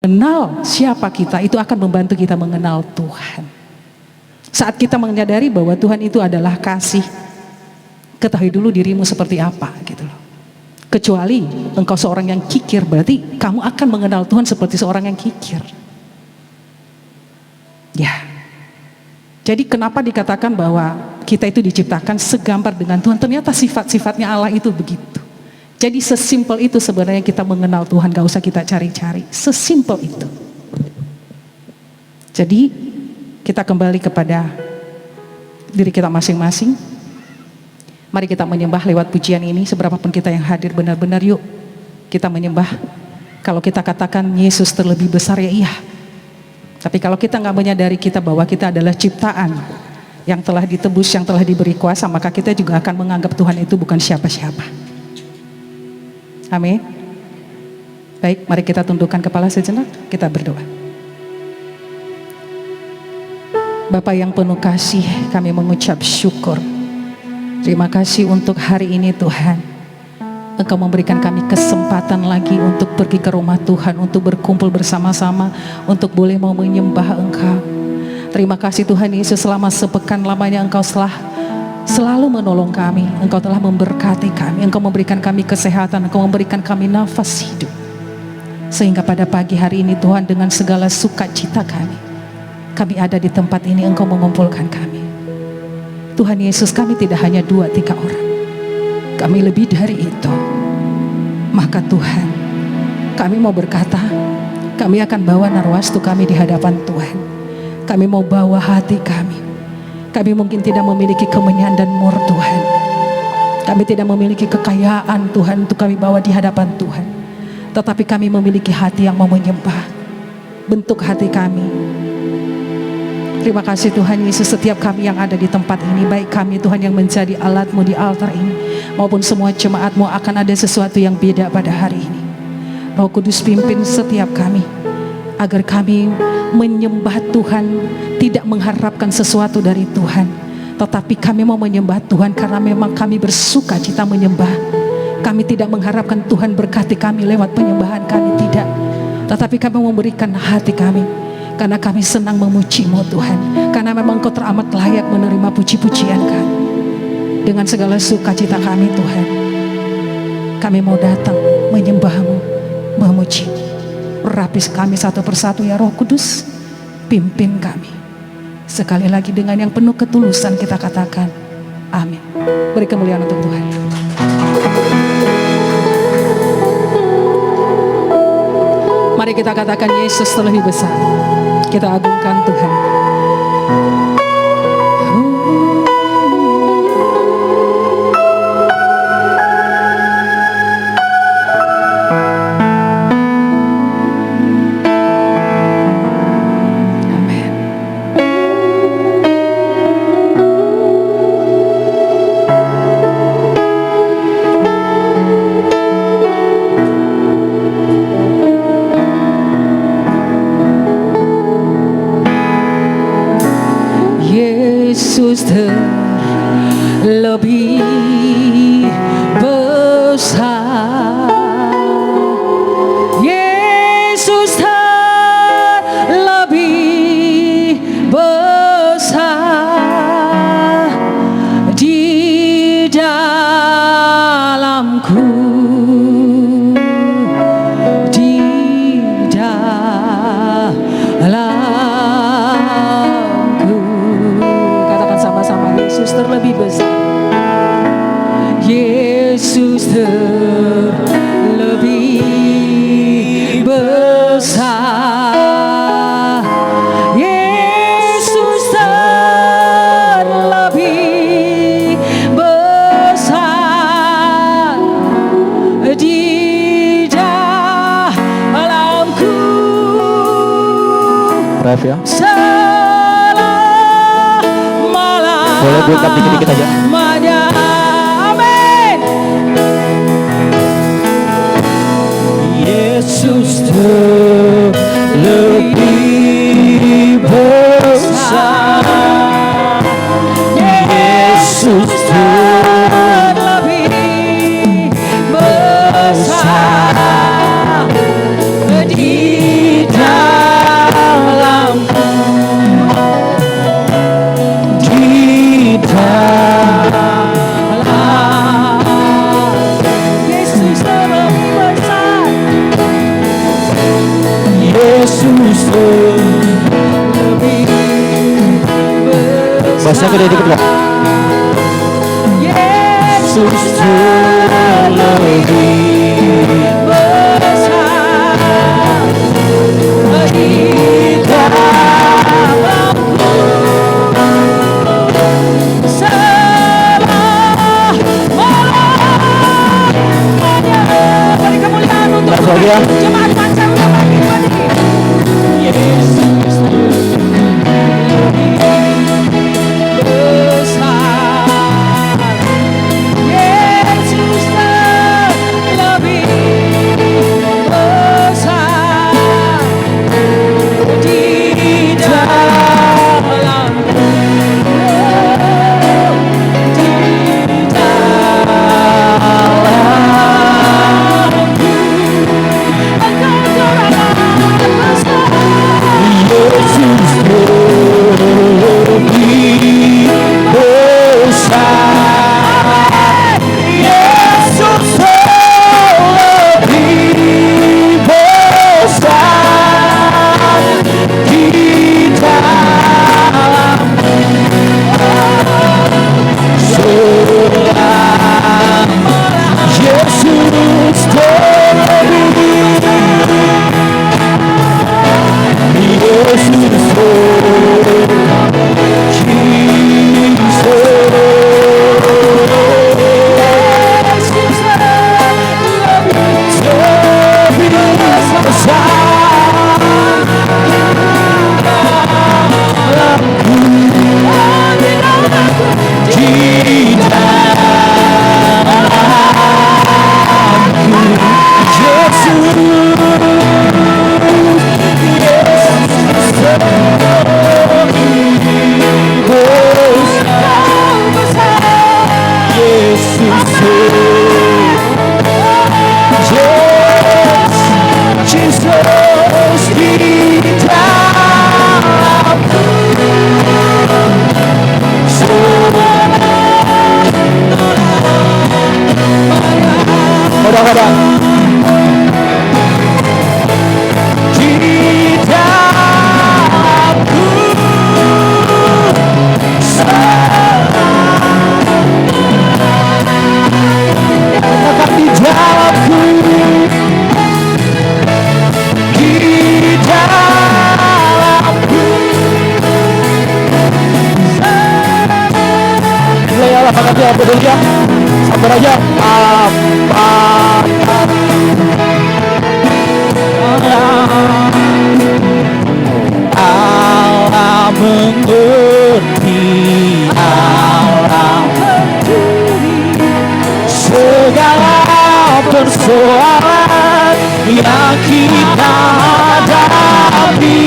Mengenal siapa kita itu akan membantu kita mengenal Tuhan. Saat kita menyadari bahwa Tuhan itu adalah kasih, ketahui dulu dirimu seperti apa gitu loh. Kecuali engkau seorang yang kikir, berarti kamu akan mengenal Tuhan seperti seorang yang kikir. Ya. Jadi kenapa dikatakan bahwa kita itu diciptakan segambar dengan Tuhan? Ternyata sifat-sifatnya Allah itu begitu. Jadi sesimpel itu sebenarnya kita mengenal Tuhan, gak usah kita cari-cari. Sesimpel itu. Jadi kita kembali kepada diri kita masing-masing. Mari kita menyembah lewat pujian ini. Seberapapun kita yang hadir, benar-benar yuk kita menyembah. Kalau kita katakan Yesus terlebih besar, ya iya. Tapi kalau kita gak menyadari kita bahwa kita adalah ciptaan yang telah ditebus, yang telah diberi kuasa, maka kita juga akan menganggap Tuhan itu bukan siapa-siapa. Amin. Baik, mari kita tundukkan kepala sejenak, kita berdoa. Bapa yang penuh kasih, kami mengucap syukur. Terima kasih untuk hari ini Tuhan. Engkau memberikan kami kesempatan lagi untuk pergi ke rumah Tuhan, untuk berkumpul bersama-sama, untuk boleh mau menyembah Engkau. Terima kasih Tuhan Yesus, selama sepekan lamanya Engkau selalu menolong kami. Engkau telah memberkati kami, Engkau memberikan kami kesehatan, Engkau memberikan kami nafas hidup. Sehingga pada pagi hari ini Tuhan, dengan segala sukacita kami ada di tempat ini, Engkau mengumpulkan kami. Tuhan Yesus, kami tidak hanya 2-3 orang, kami lebih dari itu. Maka Tuhan, kami mau berkata, kami akan bawa narwastu kami di hadapan Tuhan. Kami mau bawa hati kami. Kami mungkin tidak memiliki kemenyan dan mur Tuhan. Kami tidak memiliki kekayaan Tuhan untuk kami bawa di hadapan Tuhan. Tetapi kami memiliki hati yang mau menyembah. Bentuk hati kami. Terima kasih Tuhan Yesus, setiap kami yang ada di tempat ini, baik kami Tuhan yang menjadi alat-Mu di altar ini, maupun semua jemaat-Mu, akan ada sesuatu yang beda pada hari ini. Roh Kudus pimpin setiap kami, agar kami menyembah Tuhan tidak mengharapkan sesuatu dari Tuhan, tetapi kami mau menyembah Tuhan karena memang kami bersuka cita menyembah. Kami tidak mengharapkan Tuhan berkati kami lewat penyembahan kami, tidak, tetapi kami memberikan hati kami karena kami senang memuji-Mu Tuhan, karena memang Kau teramat layak menerima puji-pujian kami. Dengan segala sukacita kami Tuhan, kami mau datang menyembah-Mu, memuji. Rapis kami satu persatu ya Roh Kudus, pimpin kami. Sekali lagi dengan yang penuh ketulusan kita katakan amin. Beri kemuliaan untuk Tuhan. Mari kita katakan Yesus terlebih besar. Kita agungkan Tuhan. Yesus terlebih besar. Yesus terlebih besar di dalamku, di dalamku. Yesus terlebih besar. Yesus terlebih besar. Yesus terlebih besar di dalamku. Ref ya. Boleh buka dikit-dikit aja. Amin. Yesus terlebih besar. Yesus terlebih besar di Yesus lebih besar. Basnya gede dikit nggak? Yesus lebih besar di dalamku selamanya. Beri kemuliaan untuk Langsung aja. jemaat pancar udah pagi-pagi. Yesus lebih besar. Yesus lebih besar di dalamku, di dalamku. Engkau teramat besar. Yesus lebih besar. Yesus lebih besar di dalam selamanya. Yesus ya, sabar aja. Allah mengerti, Allah peduli segala persoalan yang kita hadapi.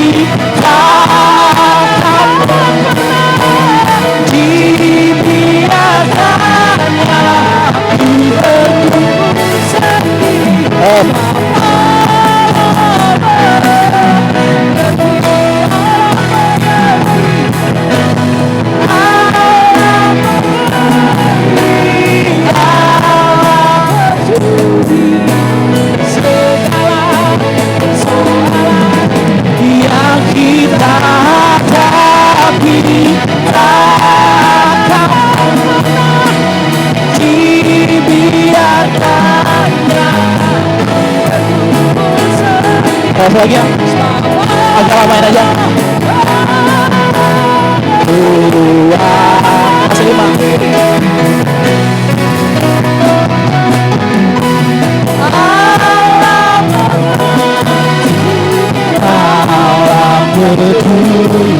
Langsung lagi ya, agak lamain aja. 2, masih 5. Allah peduli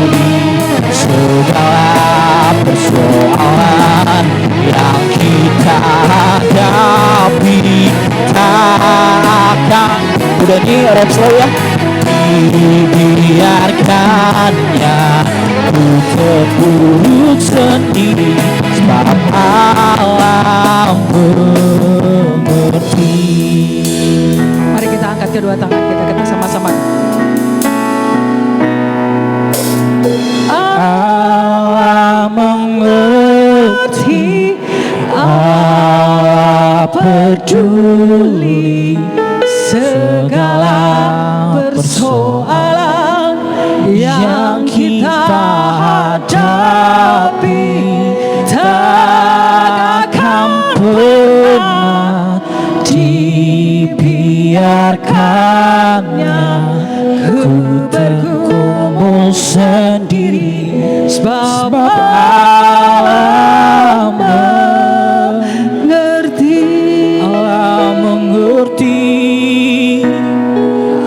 segala persoalan yang kita hadapi. Takkan udah nih rap slow ya. Dibiarkannya ku terpuruk sendiri sebab Allah mengerti. Mari kita angkat kedua tangan kita sama-sama. Allah mengerti, Allah peduli segala persoalan biarkannya ku bergumul sendiri, sebab Allah mengerti, Allah mengerti,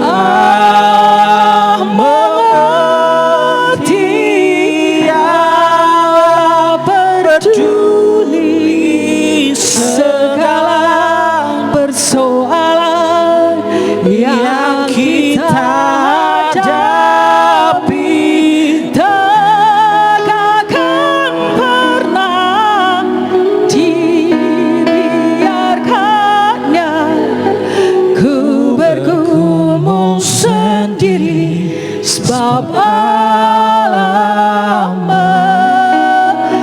Allah mengerti, Allah peduli segala persoalan yang kita hadapi. Tak akan pernah dibiarkannya ku bergumul sendiri, sebab Allah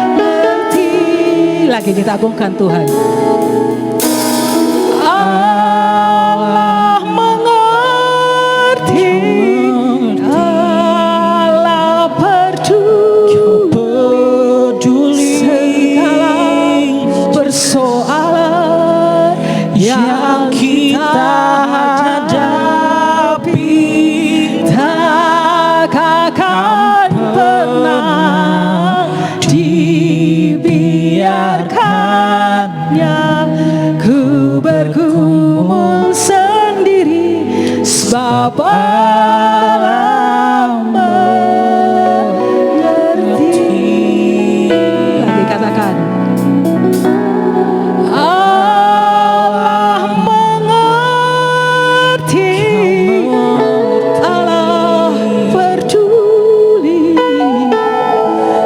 mengerti. Lagi kita agungkan Tuhan. Allah mengerti, Allah peduli segala persoalan yang kita hadapi. Tak akan pernah dibiarkannya ku bergumul sendiri, sebab Allah mengerti. Lagi katakan, Allah mengerti, Allah peduli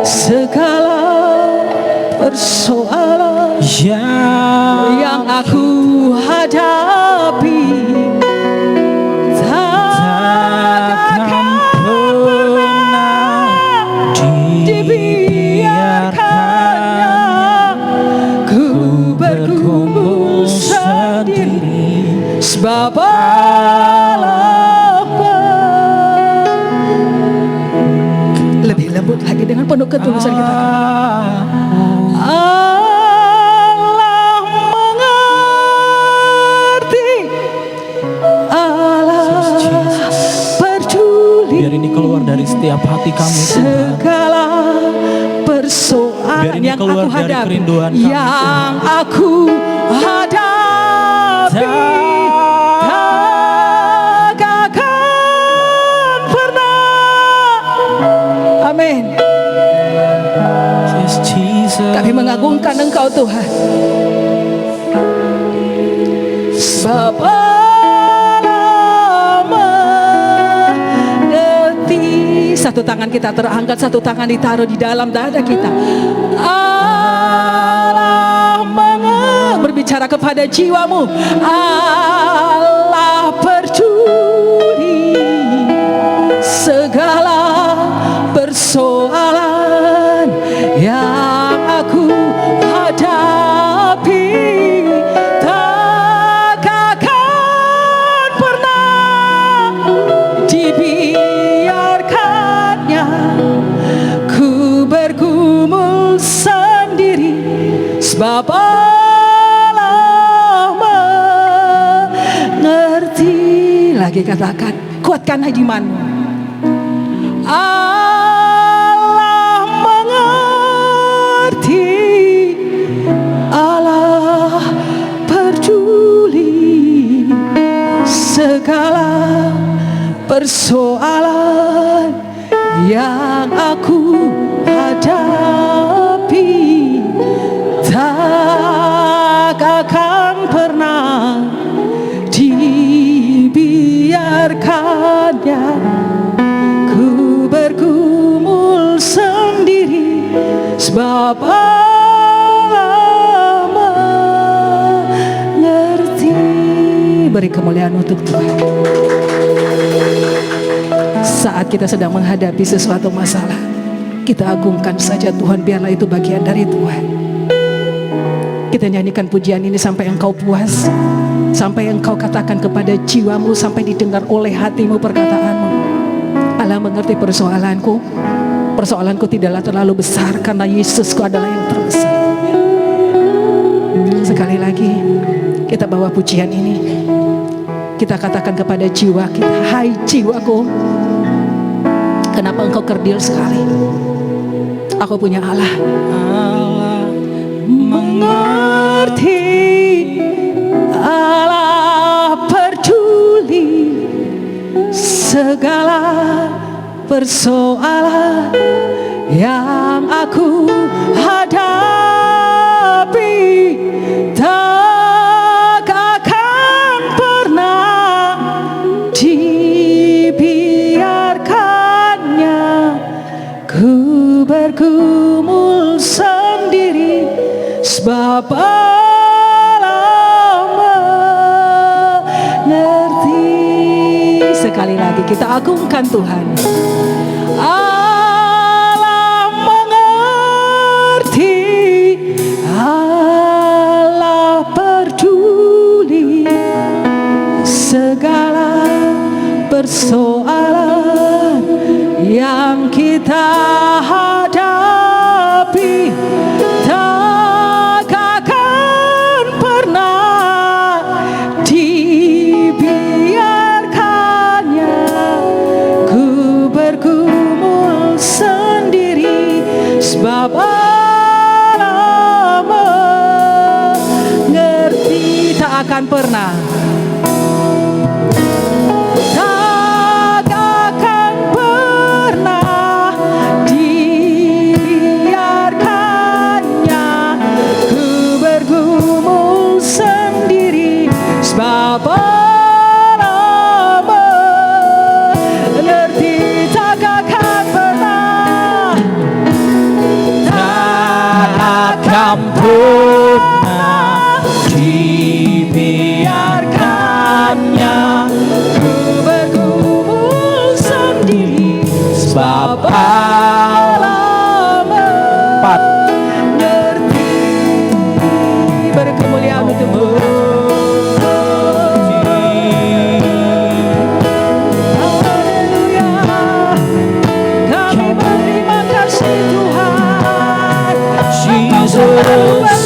segala persoalan yang aku hadapi. Takkan pernah dibiarkannya ku bergumul sendiri, sebab Allah lebih lembut lagi dengan penuh ketulusan kita. Allah mengerti, Allah peduli. Biar ini keluar dari setiap hati kami, Tuhan. Segala persoalan Biar ini yang keluar aku dari hadapi, kerinduan kami, yang aku hadapi, tak akan pernah. Amin. Yes, Jesus. Kami mengagungkan Engkau Tuhan, sebab Allah mengerti. Satu tangan kita terangkat, satu tangan ditaruh di dalam dada kita. Allah berbicara kepada jiwamu. Allah peduli segala persoalan yang aku hadapi. Tak akan pernah dibiarkannya ku bergumul sendiri, sebab Allah mengerti. Lagi katakan, kuatkan imanmu. Allah mengerti, Allah peduli segala persoalan yang aku hadapi. Tak akan pernah dibiarkannya ku bergumul sendiri, sebab Allah mengerti. Beri kemuliaan untuk Tuhan. Saat kita sedang menghadapi sesuatu masalah, kita agungkan saja Tuhan, biarlah itu bagian dari Tuhan. Kita nyanyikan pujian ini sampai engkau puas, sampai engkau katakan kepada jiwamu, sampai didengar oleh hatimu perkataanmu. Allah mengerti persoalanku. Persoalanku tidaklah terlalu besar, karena Yesusku adalah yang terbesar. Sekali lagi kita bawa pujian ini. Kita katakan kepada jiwa kita, hai jiwaku, kenapa engkau kerdil sekali? Aku punya Allah. Allah Mengerti, Allah peduli segala persoalan yang aku hadapi. Tak akan pernah dibiarkannya ku bergumul sendiri, sebab Allah mengerti. Sekali lagi kita agungkan Tuhan. Allah mengerti, Allah peduli segala persoalan yang kita hadapi. Tak akan pernah dibiarkannya ku bergumul sendiri, sebab Allah mengerti. Tak akan pernah, tak akan pernah dibiarkannya ku bergumul sendiri, sebab Allah mengerti. Tak akan pernah, tak akan pernah dibiarkannya ku bergumul sendiri, sebab Allah Empat. mengerti. Beri kemuliaan untukmu. Haleluya. Kami berterima kasih Tuhan. Jesus.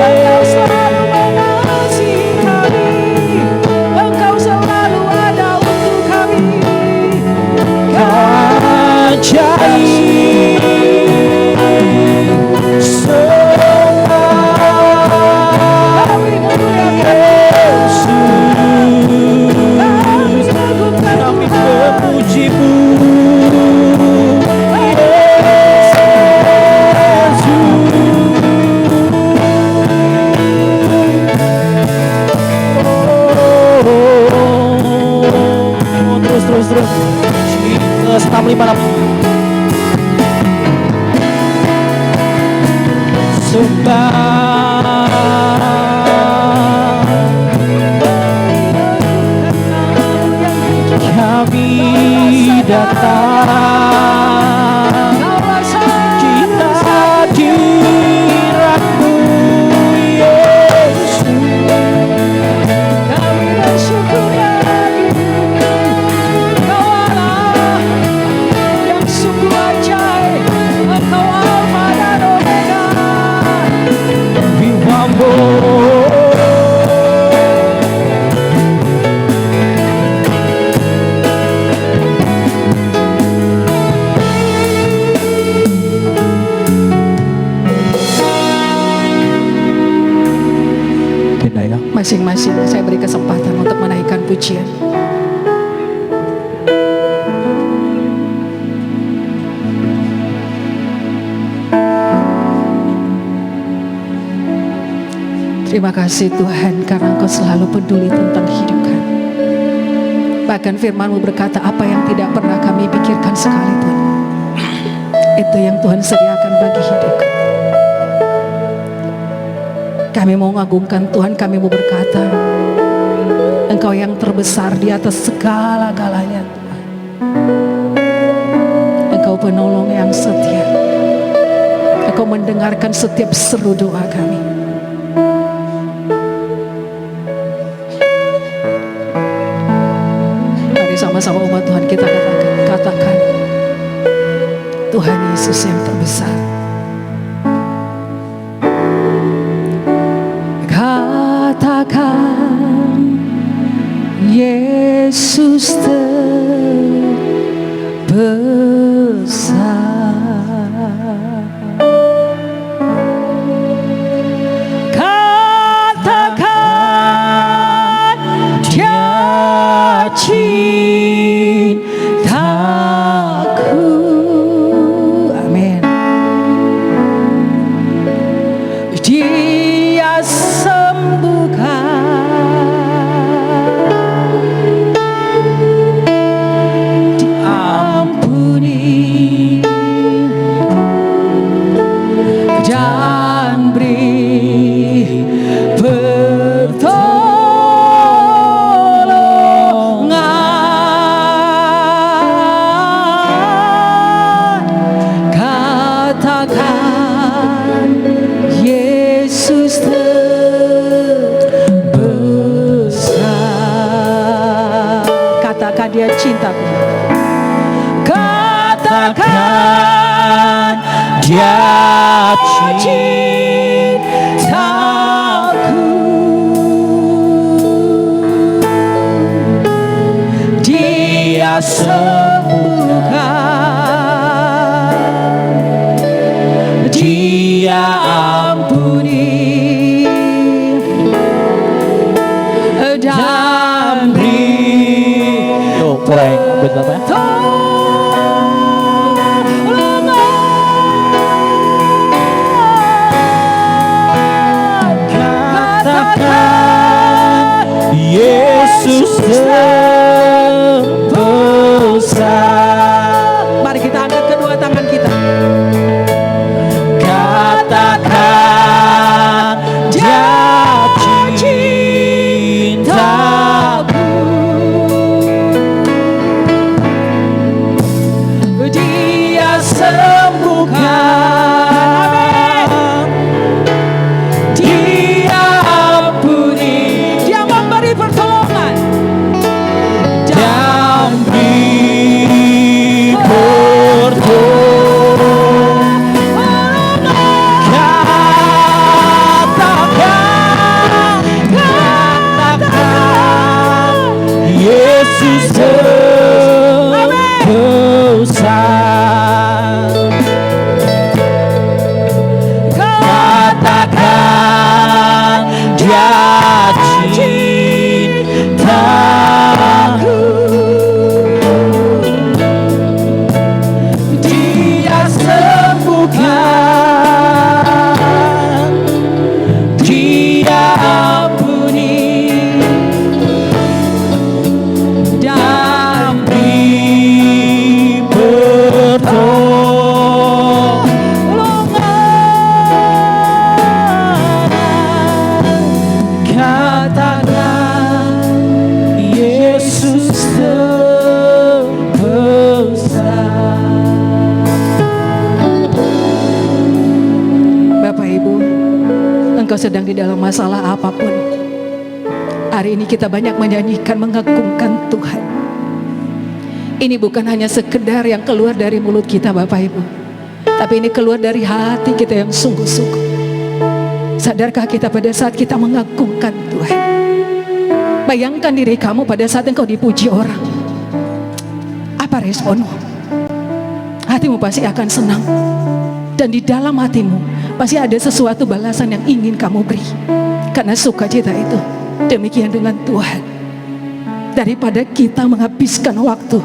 Engkau selalu mengasihi kami. Engkau selalu ada untuk kami. Ajaib Kami memuliakan, kami mengagungkan kami Tuhan. memuji-Mu Yesus. Terus Jesus 65 kami datang kita hadirat-Mu Yesus. Kami bersyukur lagi. Engkau Allah yang sungguh ajaib. Engkau Alfa dan Omega. We humble. Masing-masing saya beri kesempatan untuk menaikkan pujian. Terima kasih Tuhan, karena Engkau selalu peduli tentang hidup kami. Bahkan firman-Mu berkata, apa yang tidak pernah kami pikirkan sekalipun, itu yang Tuhan sediakan bagi hidup kami. Kami mau mengagungkan Tuhan, kami mau berkata, Engkau yang terbesar di atas segala-galanya Tuhan. Engkau penolong yang setia. Engkau mendengarkan setiap seru doa kami. Mari sama-sama umat Tuhan kita katakan, Tuhan Yesus yang terbesar. Katakan Katakan Yesus terbesar. Katakan Dia cintaku. Amin. Dia sembuhkan, diampuni dan beri pertolongan. Katakan Yesus terbesar. Katakan Dia cintaku. Katakan Dia cintaku. Dia sembuhkan, Dia ampuni dan beri Tuh, mulai ambil apa ya? pertolongan. Katakan Yesus terbesar. Mari kita angkat kedua tangan kita. Katakan Dia cintaku. Dia sembuhkan, Dia ampuni, Dia memberi pertolongan Dan beri pertolongan. Katakan Yesus terbesar. Katakan Dia cintaku. Dia sembuhkan, Dia ampuni dan beri pertolongan. Katakan Yesus terbesar. Bapak Ibu, engkau sedang di dalam masalah apapun. Hari ini kita banyak menyanyikan, mengagungkan Tuhan. Ini bukan hanya sekedar yang keluar dari mulut kita Bapak Ibu, tapi ini keluar dari hati kita yang sungguh-sungguh. Sadarkah kita pada saat kita mengagungkan Tuhan? Bayangkan diri kamu pada saat engkau dipuji orang. Apa responmu? Hatimu pasti akan senang. Dan di dalam hatimu pasti ada sesuatu balasan yang ingin kamu beri. Karena sukacita itu. Demikian dengan Tuhan. Daripada kita menghabiskan waktu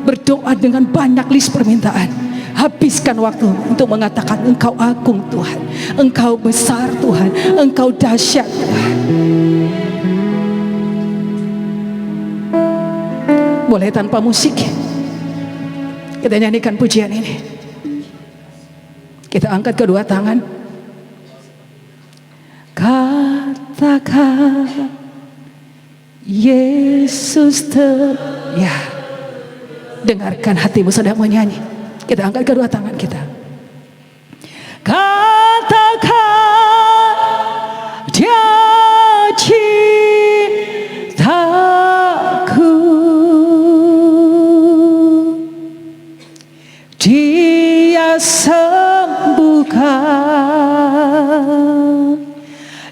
berdoa dengan banyak list permintaan, habiskan waktu untuk mengatakan Engkau agung Tuhan, Engkau besar Tuhan, Engkau dahsyat Tuhan. Boleh tanpa musik kita nyanyikan pujian ini. Kita angkat kedua tangan. Katakan Yesus ya. Dengarkan hatimu sedang menyanyi. Kita angkat kedua tangan kita. Katakan Dia cintaku, Dia sembuhkan,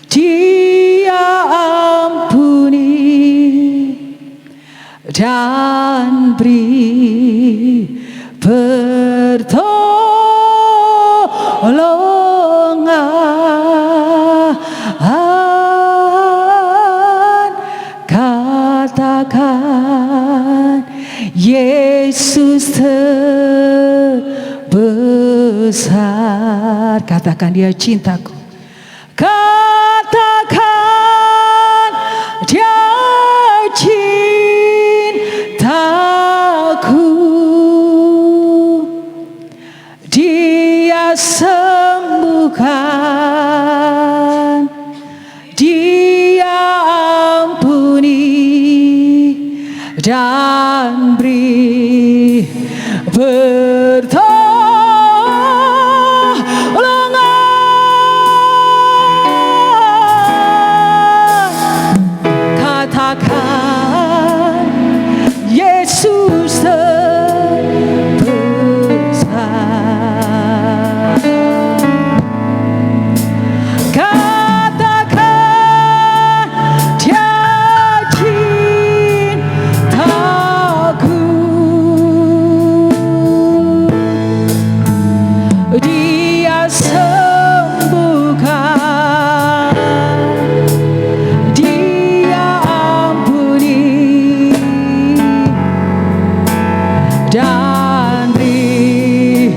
Dia dan beri pertolongan. Katakan Yesus terbesar. Katakan dia cintaku. Katakan dia cintaku. Dia sembuhkan, dia ampuni dan beri pertolongan. Katakan Yesus terbesar. Katakan dia cintaku. Dia sembuhkan, dia ampuni dan beri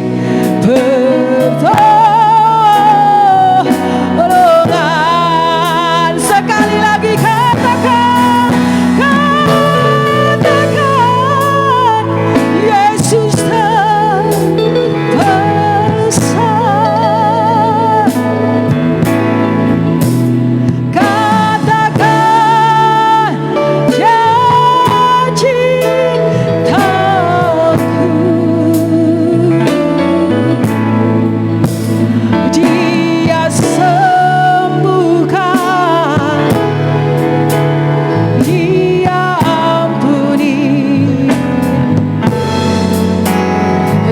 pertolongan. Sekali lagi katakan, katakan Yesus terbesar. Katakan dia cintaku. Dia sembuhkan, dia ampuni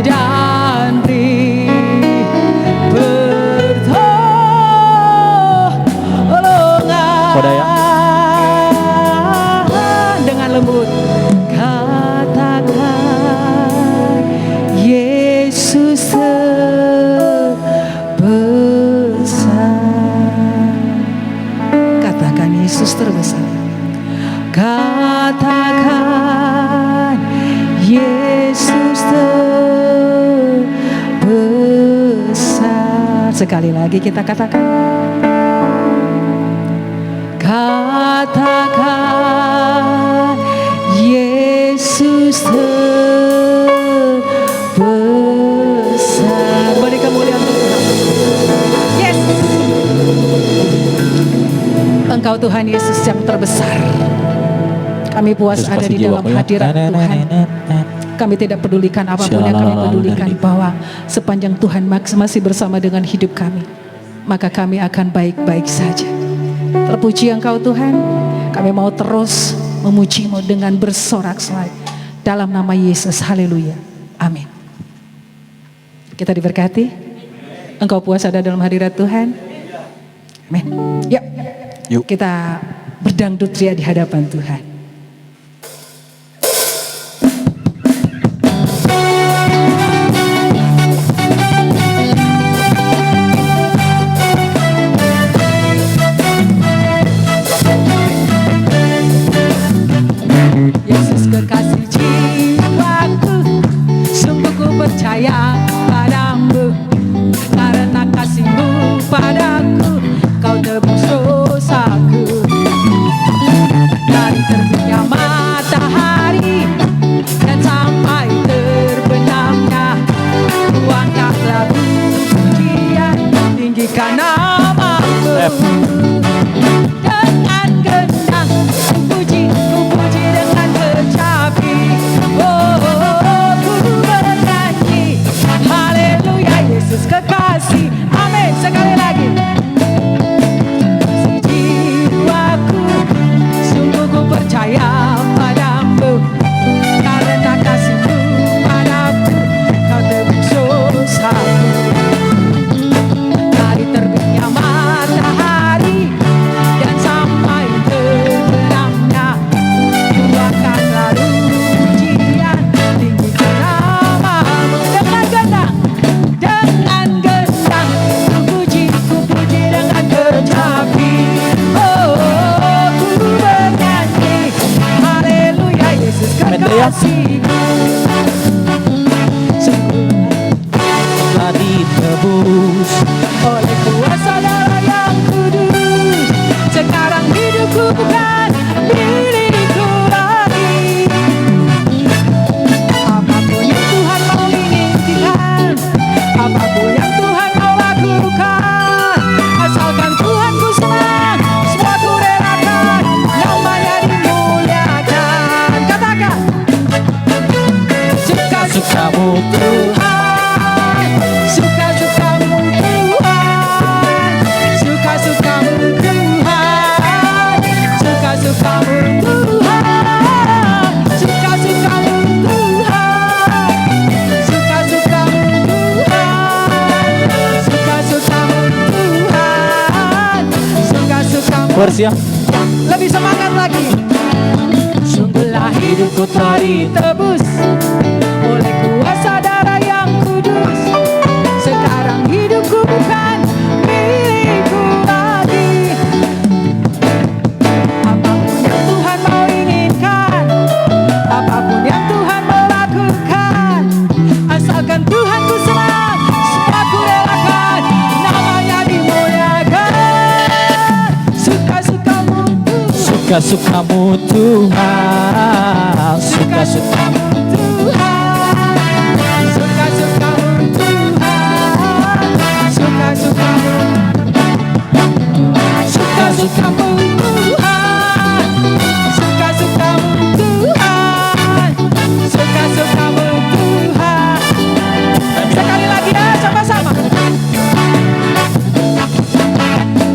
dan beri pertolongan. Dengan lembut katakan Yesus terbesar. Katakan Yesus terbesar. Katakan Yesus terbesar. Sekali lagi kita katakan. Katakan Yesus terbesar. Beri kemuliaan untuk Tuhan. Yes. Engkau Tuhan Yesus yang terbesar. Kami puas ada di dalam hadirat Tuhan. Kami tidak pedulikan apapun yang kami pedulikan, bahwa sepanjang Tuhan masih bersama dengan hidup kami, maka kami akan baik-baik saja. Terpuji Engkau Tuhan. Kami mau terus memuji-Mu dengan bersorak-sorai dalam nama Yesus. Haleluya. Amin. Kita diberkati. Engkau puas ada dalam hadirat Tuhan. Amin. Yuk. Kita berdangdut ria di hadapan Tuhan. Yesus kekasih jiwaku, sungguh ku percaya padamu. Karena kasih-Mu padaku, Kau tebus dosaku. Dari kasihku. Telah ditebus Oleh kuasa darah yang kudus, sekarang hidupku bukan milikku lagi. Apapun yang Tuhan mau inginkan, apapun yang Tuhan mau lakukan, asalkan Tuhan ku senang, semua ku relakan, namanya dimuliakan. Katakan, suka-sukamu Tuhan, suka-sukamu Tuhan, suka-sukamu Tuhan, suka-sukamu Tuhan, suka-sukamu Tuhan, suka-sukamu Tuhan, suka-sukamu Tuhan, suka-sukamu. Bersiap. Lebih semangat lagi. Sungguhlah hidupku telah ditebus oleh kuasa darah yang kudus. Sekarang hidupku bukan milikku lagi. Apapun yang Tuhan mau inginkan, apapun yang Tuhan mau lakukan, asalkan Tuhan ku senang, semua ku relakan, namanya dimuliakan. Suka-sukamu Tuhan, Suka-sukamu Tuhan, suka-sukamu Tuhan, suka-sukamu Tuhan, suka-sukamu, suka-sukamu Tuhan, suka-sukamu Tuhan, suka-sukamu Tuhan. Sekali lagi ya, sama-sama.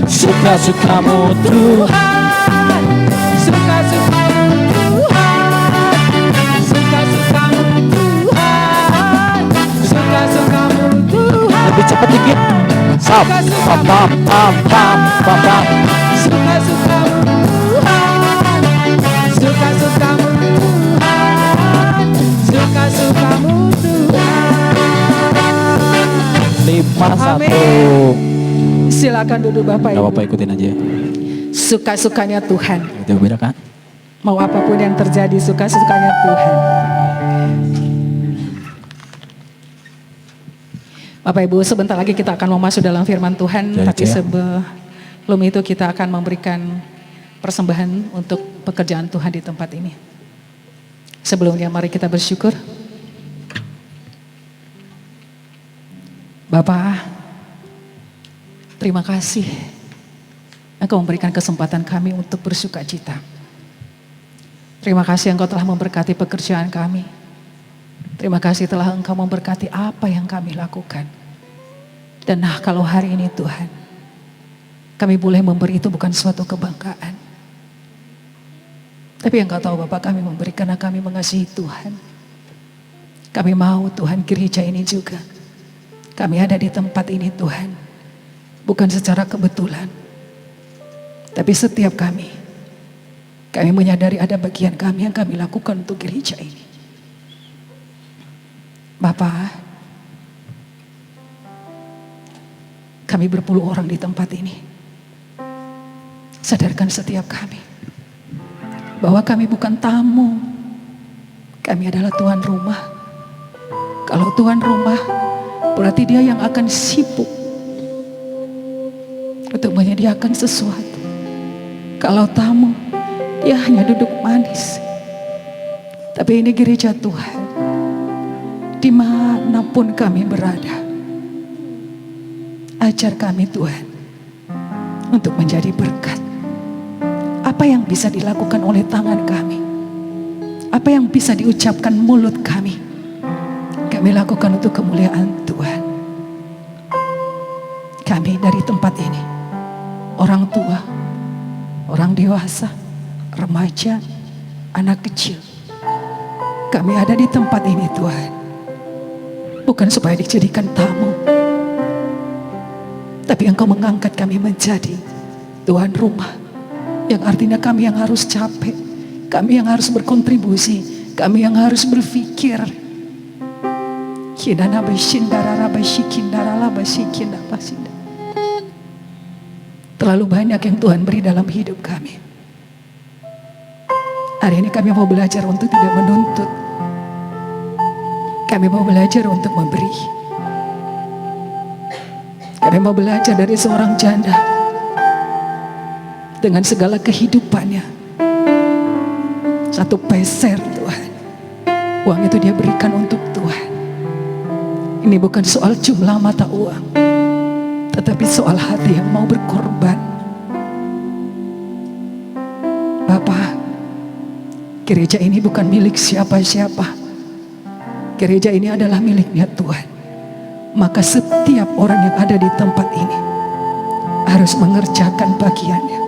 suka-sukamu Tuhan, Suka-sukamu Tuhan, suka-sukamu Tuhan, suka-sukamu Tuhan. lebih cepat dikit. Pam pam pam pam pam pam pam. Suka-sukamu Tuhan, suka-sukamu Tuhan, suka-sukamu Tuhan. 5-1. Silakan duduk Bapak Gak Ibu. apa-apa, ikutin aja. Suka-sukanya Tuhan. Itu beda kan? Mau apapun yang terjadi, suka-sukanya Tuhan. Bapak Ibu, sebentar lagi kita akan mau masuk dalam firman Tuhan. Jadi, Tapi ya. sebelum itu kita akan memberikan persembahan untuk pekerjaan Tuhan di tempat ini. Sebelumnya mari kita bersyukur. Bapak, terima kasih Engkau memberikan kesempatan kami untuk bersuka cita. Terima kasih Engkau telah memberkati pekerjaan kami. Terima kasih telah Engkau memberkati apa yang kami lakukan. Dan kalau hari ini Tuhan, kami boleh memberi itu bukan suatu kebanggaan. Tapi Engkau tahu Bapak, kami memberi karena kami mengasihi Tuhan. Kami mau Tuhan gereja ini juga. Kami ada di tempat ini Tuhan, bukan secara kebetulan. Tapi setiap kami menyadari ada bagian kami yang kami lakukan untuk gereja ini. Bapak, kami berpuluh orang di tempat ini. Sadarkan setiap kami bahwa kami bukan tamu. Kami adalah tuan rumah. Kalau tuan rumah, berarti dia yang akan sibuk untuk menyediakan sesuatu. Kalau tamu, dia hanya duduk manis. Tapi ini gereja Tuhan. Dimanapun kami berada, ajar kami Tuhan untuk menjadi berkat. Apa yang bisa dilakukan oleh tangan kami, apa yang bisa diucapkan mulut kami lakukan untuk kemuliaan Tuhan. Kami dari tempat ini, orang tua, orang dewasa, remaja, anak kecil, kami ada di tempat ini Tuhan, bukan supaya dijadikan tamu, tapi Engkau mengangkat kami menjadi tuan rumah, yang artinya kami yang harus capek, kami yang harus berkontribusi, kami yang harus berpikir. Terlalu banyak yang Tuhan beri dalam hidup kami. Hari ini kami mau belajar untuk tidak menuntut, Kami mau belajar untuk memberi. Kami mau belajar dari seorang janda dengan segala kehidupannya. 1 peser Tuhan, uang itu dia berikan untuk Tuhan. Ini bukan soal jumlah mata uang, tetapi soal hati yang mau berkorban. Bapa, gereja ini bukan milik siapa-siapa. Gereja ini adalah miliknya Tuhan. Maka setiap orang yang ada di tempat ini harus mengerjakan bagiannya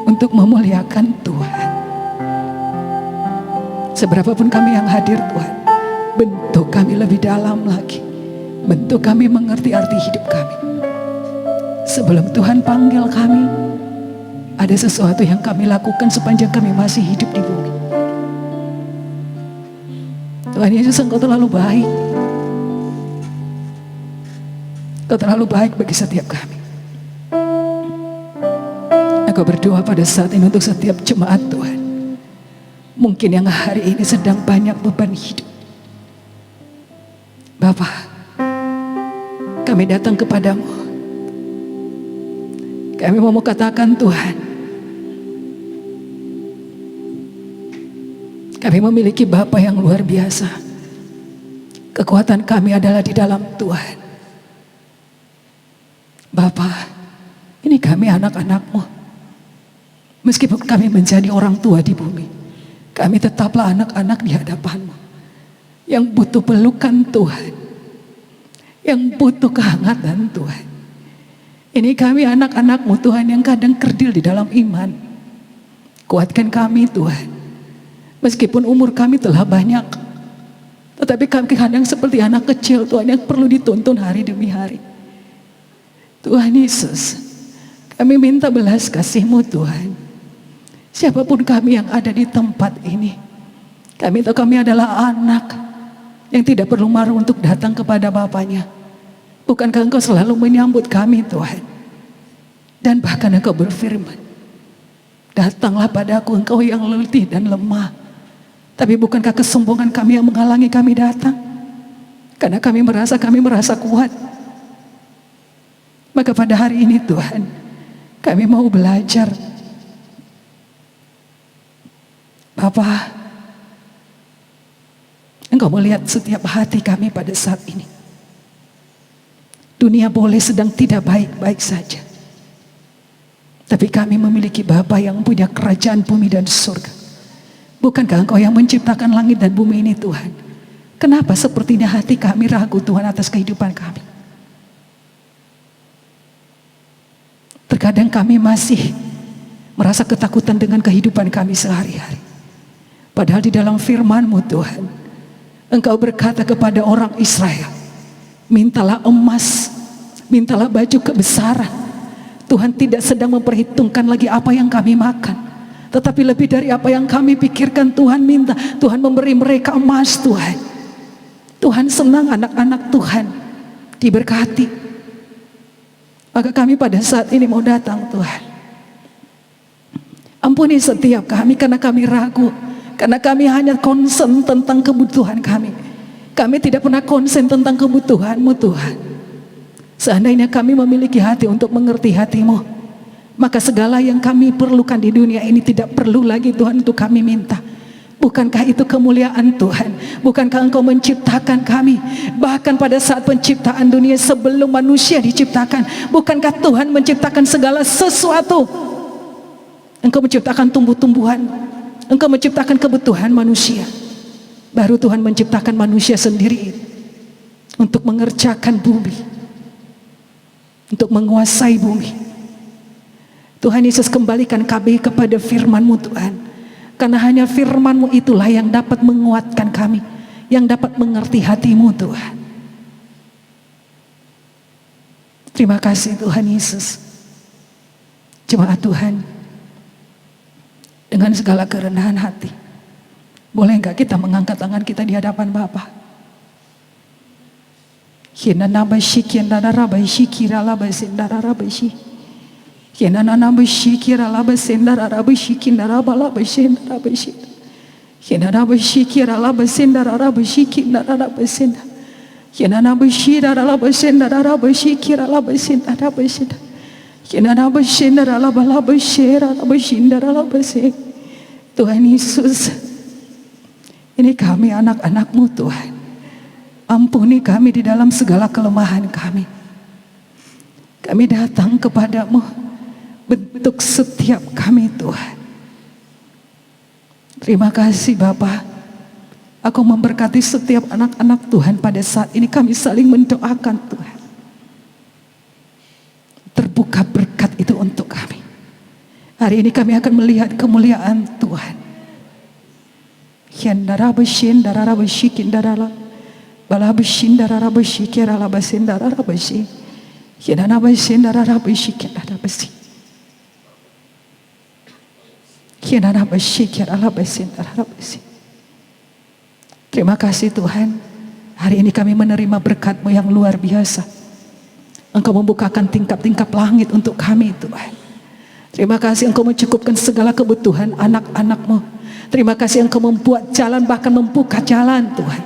untuk memuliakan Tuhan. Seberapapun kami yang hadir Tuhan, bentuk kami lebih dalam lagi. Bentuk kami mengerti arti hidup kami. Sebelum Tuhan panggil kami, ada sesuatu yang kami lakukan sepanjang kami masih hidup di bumi. Tuhan Yesus, Engkau terlalu baik. Engkau terlalu baik bagi setiap kami. Aku berdoa pada saat ini untuk setiap jemaat Tuhan. Mungkin yang hari ini sedang banyak beban hidup. Bapa, kami datang kepadamu. Kami mau katakan Tuhan, kami memiliki Bapa yang luar biasa. Kekuatan kami adalah di dalam Tuhan. Bapa, ini kami anak-anak-Mu. Meskipun kami menjadi orang tua di bumi, kami tetaplah anak-anak di hadapan-Mu, yang butuh pelukan Tuhan, yang butuh kehangatan Tuhan. Ini kami anak-anak-Mu Tuhan, yang kadang kerdil di dalam iman. Kuatkan kami Tuhan. Meskipun umur kami telah banyak, tetapi kami kadang seperti anak kecil Tuhan, yang perlu dituntun hari demi hari. Tuhan Yesus, kami minta belas kasih-Mu Tuhan. Siapapun kami yang ada di tempat ini, kami tahu kami adalah anak yang tidak perlu malu untuk datang kepada Bapaknya. Bukankah Engkau selalu menyambut kami Tuhan? Dan bahkan Engkau berfirman, datanglah padaku engkau yang letih dan lemah. Tapi bukankah kesombongan kami yang menghalangi kami datang? Karena kami merasa kuat. Maka pada hari ini Tuhan, kami mau belajar. Bapa, Engkau melihat setiap hati kami pada saat ini. Dunia boleh sedang tidak baik-baik saja, tapi kami memiliki Bapa yang punya kerajaan bumi dan surga. Bukankah Engkau yang menciptakan langit dan bumi ini Tuhan? Kenapa sepertinya hati kami ragu Tuhan atas kehidupan kami? Terkadang kami masih merasa ketakutan dengan kehidupan kami sehari-hari. Padahal di dalam firman-Mu Tuhan, Engkau berkata kepada orang Israel, mintalah emas, mintalah baju kebesaran. Tuhan tidak sedang memperhitungkan lagi apa yang kami makan, tetapi lebih dari apa yang kami pikirkan Tuhan minta. Tuhan memberi mereka emas Tuhan. Tuhan senang anak-anak Tuhan diberkati. Maka kami pada saat ini mau datang Tuhan. Ampuni setiap kami karena kami ragu. Karena kami hanya concern tentang kebutuhan kami. Kami tidak pernah konsen tentang kebutuhan-Mu Tuhan. Seandainya kami memiliki hati untuk mengerti hati-Mu, maka segala yang kami perlukan di dunia ini tidak perlu lagi Tuhan untuk kami minta. Bukankah itu kemuliaan Tuhan? Bukankah Engkau menciptakan kami? Bahkan pada saat penciptaan dunia sebelum manusia diciptakan, bukankah Tuhan menciptakan segala sesuatu? Engkau menciptakan tumbuh-tumbuhan, Engkau menciptakan kebutuhan manusia. Baru Tuhan menciptakan manusia sendiri untuk mengerjakan bumi, untuk menguasai bumi. Tuhan Yesus, kembalikan kami kepada firman-Mu Tuhan. Karena hanya firman-Mu itulah yang dapat menguatkan kami, yang dapat mengerti hati-Mu Tuhan. Terima kasih Tuhan Yesus. Jemaat Tuhan, dengan segala kerendahan hati, boleh enggak kita mengangkat tangan kita di hadapan Bapa? Yenana bashikira la basenda rara bashikina rara basenda. Yenana bashira rara basenda rara bashikira la basenda rara basenda. Yenana basenda rara bala bashira rara basenda rara basenda. Tuhan Yesus, ini kami anak-anak-Mu Tuhan. Ampuni kami di dalam segala kelemahan kami. Kami datang kepadamu, bentuk setiap kami Tuhan. Terima kasih Bapa. Aku memberkati setiap anak-anak Tuhan pada saat ini. Kami saling mendoakan Tuhan. Terbuka berkat itu untuk kami. Hari ini kami akan melihat kemuliaan Tuhan. Yandara bashin darara bashikin darala bala bashin darara bashikir ala basin darara bashi. Yandana bashin darara bashikin darara bashi. Yandana bashikir ala basin darara bashi. Terima kasih Tuhan. Hari ini kami menerima berkat-Mu yang luar biasa. Engkau membukakan tingkap-tingkap langit untuk kami Tuhan. Terima kasih Engkau mencukupkan segala kebutuhan anak-anak-Mu. Terima kasih Engkau membuat jalan, bahkan membuka jalan Tuhan.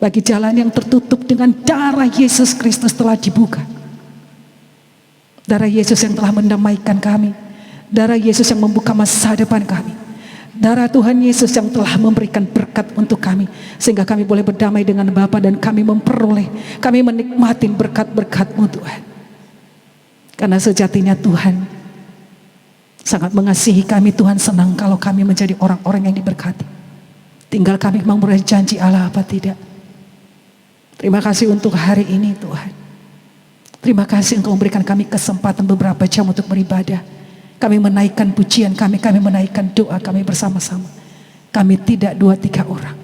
Bagi jalan yang tertutup dengan darah Yesus Kristus telah dibuka. Darah Yesus yang telah mendamaikan kami. Darah Yesus yang membuka masa depan kami. Darah Tuhan Yesus yang telah memberikan berkat untuk kami. Sehingga kami boleh berdamai dengan Bapa dan kami memperoleh, kami menikmati berkat-berkat-Mu Tuhan. Karena sejatinya Tuhan sangat mengasihi kami. Tuhan senang kalau kami menjadi orang-orang yang diberkati. Tinggal kami mau berjanji Allah apa tidak. Terima kasih untuk hari ini Tuhan. Terima kasih Engkau memberikan kami kesempatan beberapa jam untuk beribadah. Kami menaikkan pujian kami menaikkan doa kami bersama-sama. Kami tidak 2-3 orang.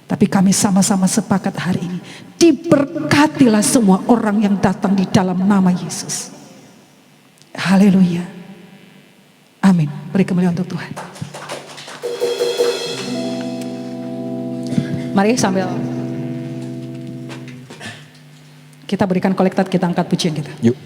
Tapi kami sama-sama sepakat hari ini. Diberkatilah semua orang yang datang di dalam nama Yesus. Haleluya. Amin. Beri kemuliaan untuk Tuhan. Mari sambil kita berikan kolektat, kita angkat pujian kita. Yuk.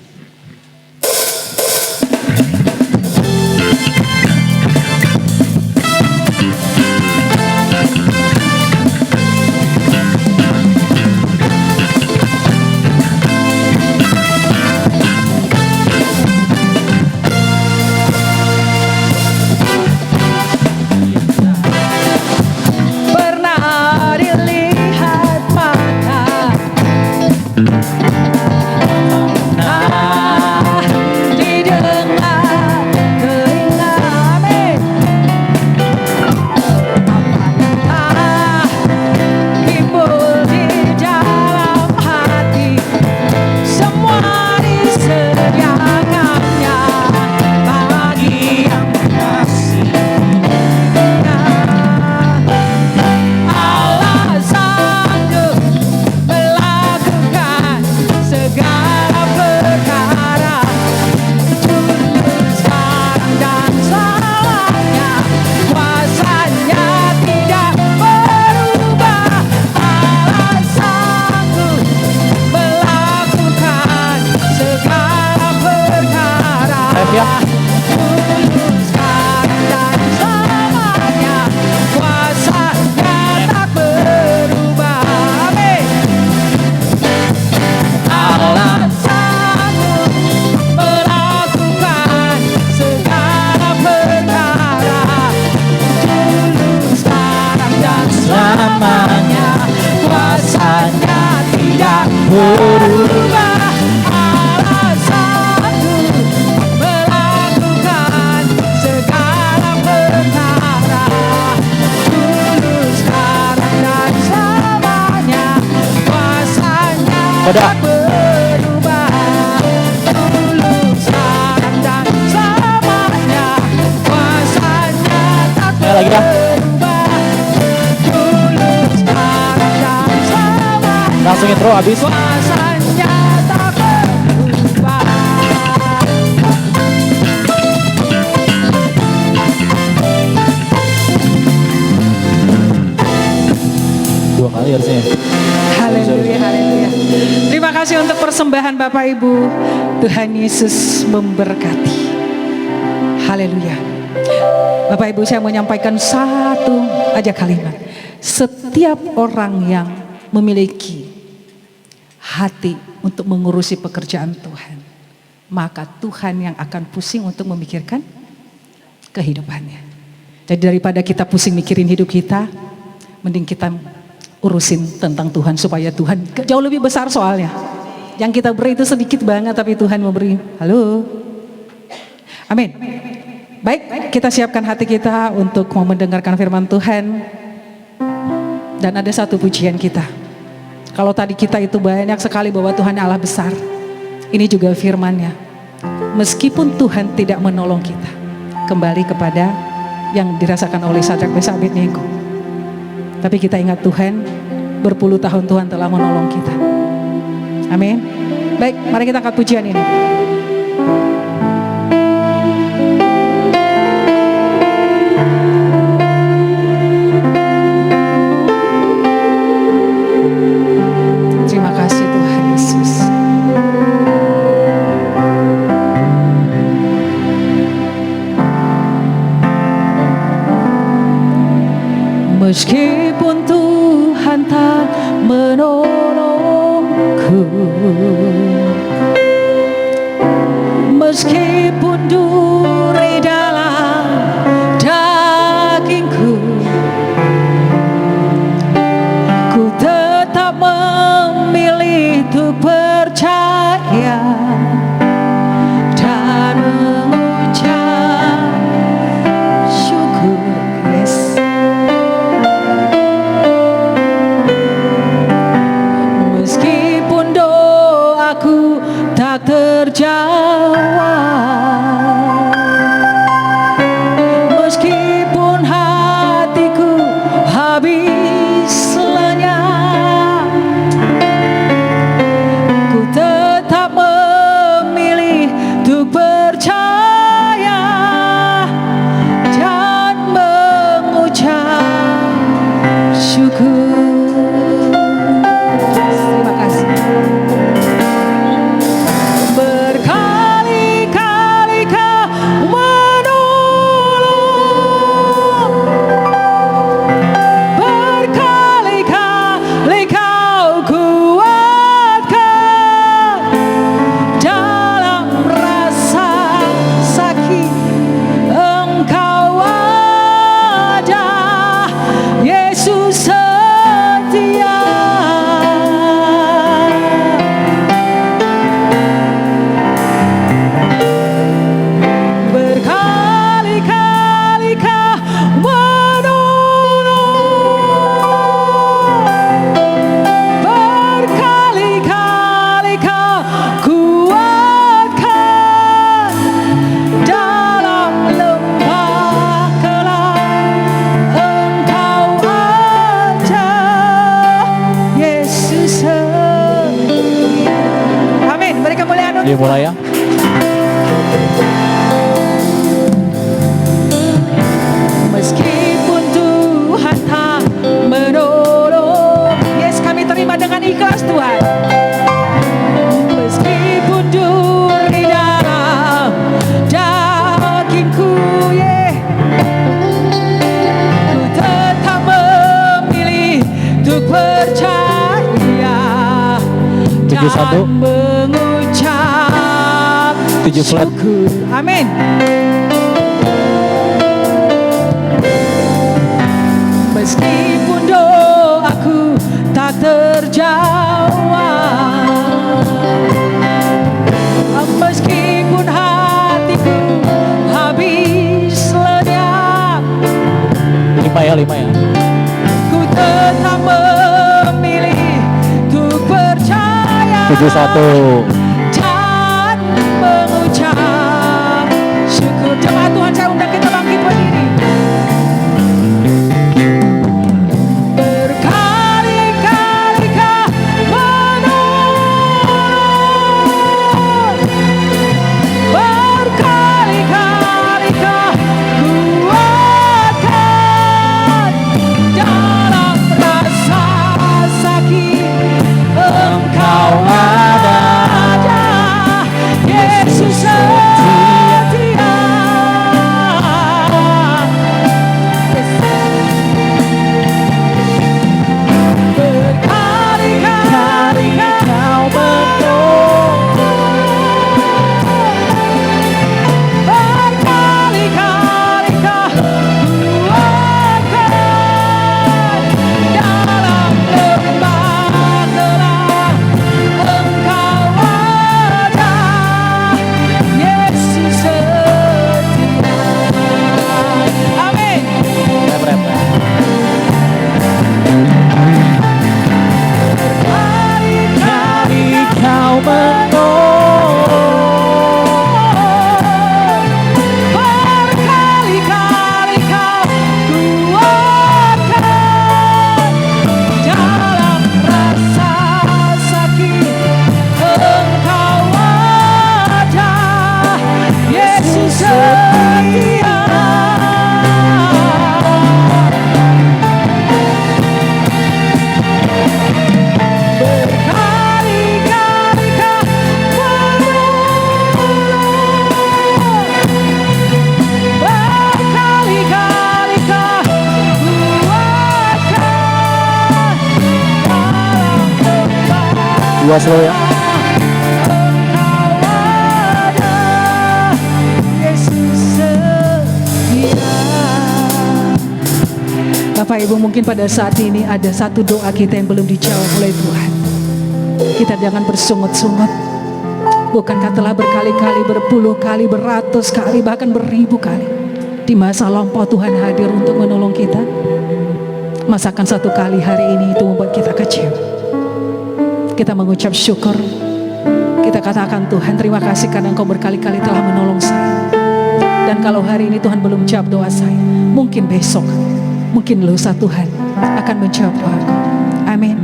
Lagi ya. Langsung intro habis. Dua kali harusnya. Haleluya, haleluya. Terima kasih untuk persembahan Bapak Ibu. Tuhan Yesus memberkati. Haleluya. Bapak Ibu, saya menyampaikan satu aja kalimat. Setiap orang yang memiliki hati untuk mengurusi pekerjaan Tuhan, maka Tuhan yang akan pusing untuk memikirkan kehidupannya. Jadi daripada kita pusing mikirin hidup kita, mending kita urusin tentang Tuhan, supaya Tuhan jauh lebih besar soalnya. Yang kita beri itu sedikit banget, tapi Tuhan memberi. Halo. Amin. Baik, kita siapkan hati kita untuk mau mendengarkan firman Tuhan. Dan ada satu pujian kita. Kalau tadi kita itu banyak sekali bahwa Tuhan Allah besar, ini juga firman-Nya. Meskipun Tuhan tidak menolong kita, kembali kepada yang dirasakan oleh Sadrak Mesak Abednego. Tapi kita ingat Tuhan, berpuluh tahun Tuhan telah menolong kita. Amin. Baik, mari kita angkat pujian ini. Terima kasih Tuhan Yesus. Meskipun Tuhan tak menolongku, meskipun duri dalam dagingku, ku tetap memilih untuk percaya dan mengucap syukur. Yes. Meskipun doaku tak terjawab, meskipun hatiku habis lenyap, ku tetap memilih untuk percaya dan mengucap syukur. Terima kasih. Berkali-kali Kau menolong, berkali-kali Kau kuatkan dalam rasa sakit. Engkau ada, Yesus setia. Berkali-kali Kau menolong, berkali-kali Kau kuatkan dalam lembah kelam. Engkau ada, Yesus setia. Amin. Beri kemuliaan untuk Dimulai ya. meskipun Tuhan tak menolong. Yes, kami terima dengan ikhlas Tuhan. Meskipun duri dalam dagingku, ku tetap memilih untuk percaya 71. dan mengucap 7 flat. syukur. Amin. Meskipun doaku tak terjawab, meskipun hatiku habis lenyap, 5 ya. ku tetap memilih untuk percaya 71. dan mengucap syukur. Jemaat Tuhan, saya undang kita bangkit berdiri. Berkali-kali Kau menolong, berkali-kali Kau kuatkan dalam rasa sakit. Engkau ada, Yesus. Dua slow ya. Bapak Ibu, mungkin pada saat ini ada satu doa kita yang belum dijawab oleh Tuhan. Kita jangan bersungut-sungut. Bukankah telah berkali-kali, berpuluh kali, beratus kali, bahkan beribu kali di masa lampau Tuhan hadir untuk menolong kita? Masakan satu kali hari ini itu membuat kita kecewa? Kita mengucap syukur. Kita katakan, Tuhan terima kasih karena Engkau berkali-kali telah menolong saya. Dan kalau hari ini Tuhan belum jawab doa saya, mungkin besok, mungkin lusa Tuhan akan menjawab doaku. Amin.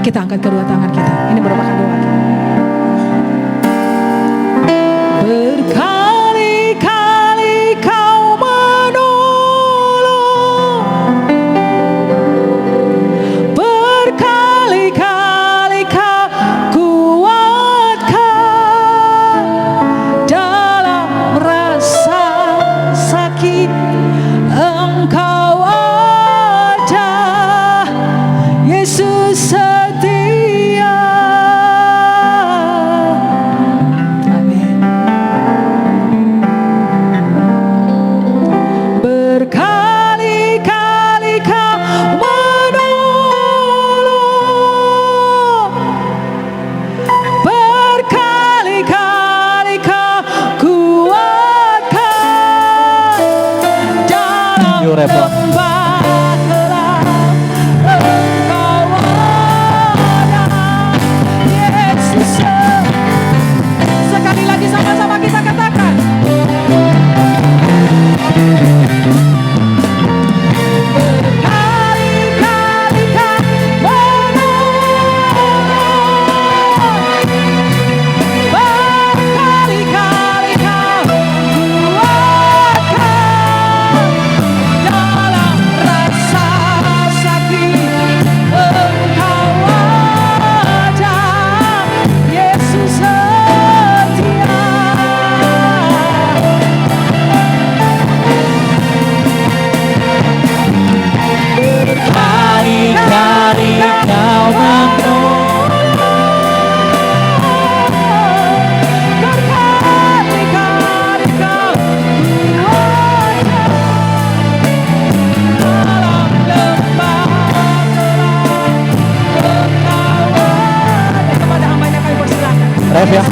Kita angkat kedua tangan kita. Ini merupakan doa kita. Berkali-kali Kau menolong, berkali-kali Kau kuatkan dalam rasa sakit. Engkau ada, Yesus setia. Amin. Berkali-kali Kau menolong, berkali-kali Kau kuatkan dalam Yuk, Repa. lembah gelap. Engkau ada, Yesus. Sekali lagi sama-sama kita katakan. Berkali-kali Kau menolong, berkali-kali Kau kuatkan dalam rasa sakit. Engkau ada, Yesus setia. Berkali-kali Kau menolong, berkali-kali Kau kuatkan dalam lembah gelap. Engkau ada. Kepada hambanya kami persilakan. Ref ya.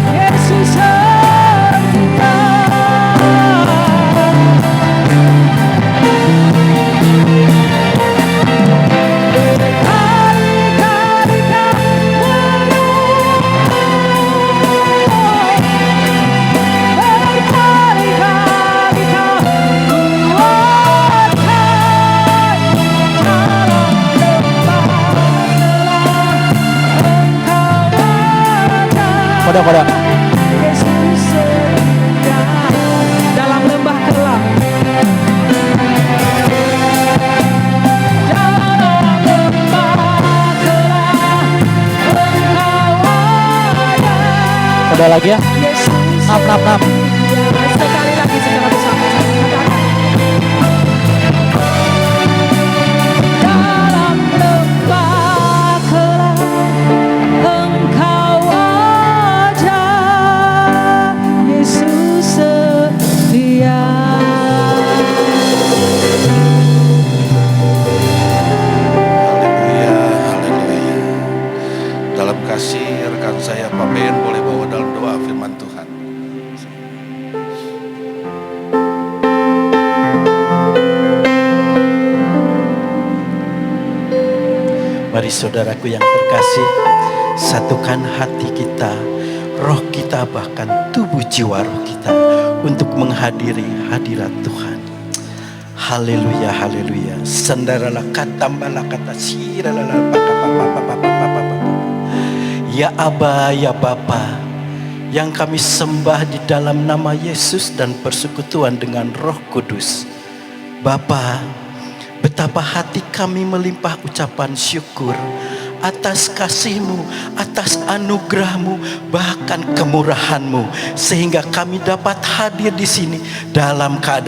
Yesus setia. Koda. Yesus setia dalam lembah gelap. Dalam lembah gelap, Engkau ada. Koda lagi ya. Yesus Nap. setia. Sekali lagi secara bersama-sama. Dalam lembah gelap, Engkau ada, Yesus setia. Haleluya, haleluya. Dalam kasih rekan saya Pak Ben boleh bawa dalam doa firman Tuhan. Mari saudaraku yang terkasih, satukan hati kita, roh kita, bahkan tubuh jiwa roh kita untuk menghadiri hadirat Tuhan. Haleluya, haleluya. Sandaralah kata malakata siralalah. Ya Aba, ya Bapa, yang kami sembah di dalam nama Yesus dan persekutuan dengan Roh Kudus. Bapa, betapa hati kami melimpah ucapan syukur atas kasih-Mu, atas anugerah-Mu, bahkan kemurahan-Mu, sehingga kami dapat hadir di sini dalam keadaan